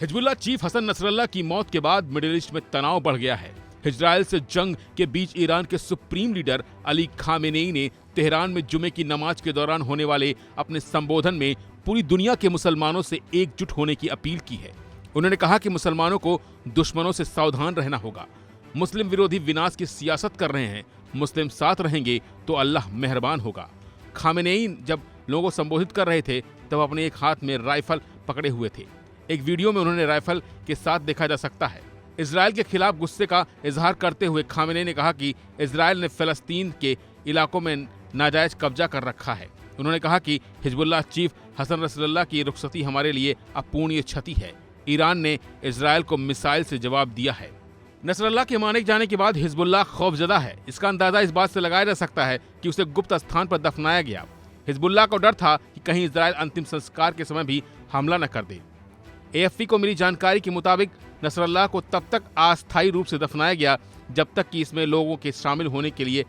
Hezbollah chief Hassan Nasrallah की मौत के बाद मिडिल ईस्ट में तनाव बढ़ गया है। इजराइल से जंग के बीच ईरान के सुप्रीम लीडर अली खामेनेई ने तेहरान में जुमे की नमाज के दौरान होने वाले अपने संबोधन में पूरी दुनिया के मुसलमानों से एकजुट होने की अपील की है। उन्होंने कहा कि मुसलमानों को दुश्मनों से सावधान रहना होगा। मुस्लिम विरोधी विनाश की सियासत कर रहे हैं, मुस्लिम साथ रहेंगे तो अल्लाह मेहरबान होगा। खामेनेई जब लोगों को संबोधित कर रहे थे तब अपने एक हाथ में राइफल पकड़े हुए थे। एक वीडियो में उन्होंने राइफल के साथ देखा जा सकता है। इजराइल के खिलाफ गुस्से का इजहार करते हुए खामेनेई ने कहा कि इजराइल ने फिलिस्तीन के इलाकों में नाजायज कब्जा कर रखा है। उन्होंने कहा कि हिजबुल्लाह चीफ हसन नसरल्लाह की रुखसती हमारे लिए अपूर्णीय क्षति है। ईरान ने इजराइल को मिसाइल से जवाब दिया है। नसरल्लाह के मारे जाने के बाद हिजबुल्लाह खौफजदा है। इसका अंदाजा इस बात से लगाया जा सकता है कि उसे गुप्त स्थान पर दफनाया गया। हिजबुल्लाह को डर था कि कहीं इजराइल अंतिम संस्कार के समय भी हमला न कर दे। AFP को मिली जानकारी के मुताबिक नसरल्लाह को तब तक अस्थायी रूप से दफनाया गया जब तक कि इसमें लोगों के शामिल होने के लिए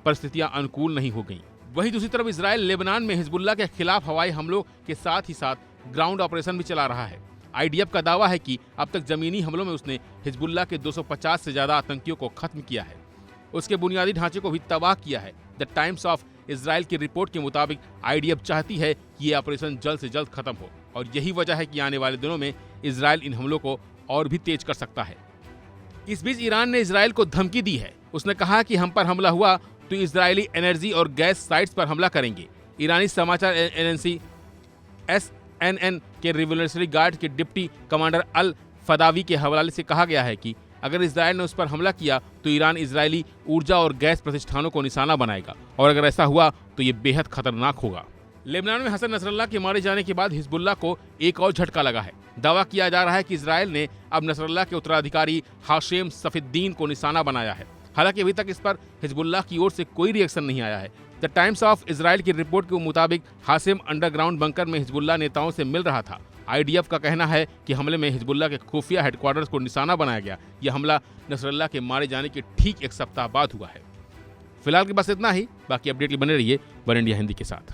परिस्थितियां अनुकूल नहीं हो गईं। वहीं दूसरी तरफ इजराइल लेबनान में हिजबुल्लाह के खिलाफ हवाई हमलों के साथ ही साथ ग्राउंड ऑपरेशन भी चला रहा है। IDF का दावा है कि अब तक जमीनी हमलों में उसने हिजबुल्लाह के 250 से ज्यादा आतंकियों को खत्म किया है। उसके बुनियादी ढांचे को भी तबाह किया है। द टाइम्स ऑफ इजराइल की रिपोर्ट के मुताबिक IDF चाहती है कि ये ऑपरेशन जल्द से जल्द खत्म हो और यही वजह है कि आने वाले दिनों में इजराइल इन हमलों को और भी तेज कर सकता है। इस बीच ईरान ने इजराइल को धमकी दी है। उसने कहा कि हम पर हमला हुआ तो इजरायली एनर्जी और गैस साइट्स पर हमला करेंगे। ईरानी समाचार एजेंसी SNN के रिवोल्यूशनरी गार्ड के डिप्टी कमांडर अल फदावी के हवाले से कहा गया है कि अगर इजराइल ने उस पर हमला किया तो ईरान इजरायली ऊर्जा और गैस प्रतिष्ठानों को निशाना बनाएगा और अगर ऐसा हुआ तो ये बेहद खतरनाक होगा। लेबनान में हसन नसरल्लाह के मारे जाने के बाद हिजबुल्लाह को एक और झटका लगा है। दावा किया जा रहा है कि इजराइल ने अब नसरल्लाह के उत्तराधिकारी हाशेम सफीद्दीन को निशाना बनाया है। हालांकि अभी तक इस पर हिजबुल्लाह की ओर से कोई रिएक्शन नहीं आया है। द टाइम्स ऑफ इजराइल की रिपोर्ट के मुताबिक हाशेम अंडरग्राउंड बंकर में हिजबुल्लाह नेताओं से मिल रहा था। IDF का कहना है कि हमले में हिजबुल्लाह के खुफिया हेडक्वार्टर्स को निशाना बनाया गया। यह हमला नसरल्लाह के मारे जाने के ठीक एक सप्ताह बाद हुआ है। फिलहाल के बस इतना ही। बाकी अपडेट के लिए बने रहिए वन इंडिया हिंदी के साथ।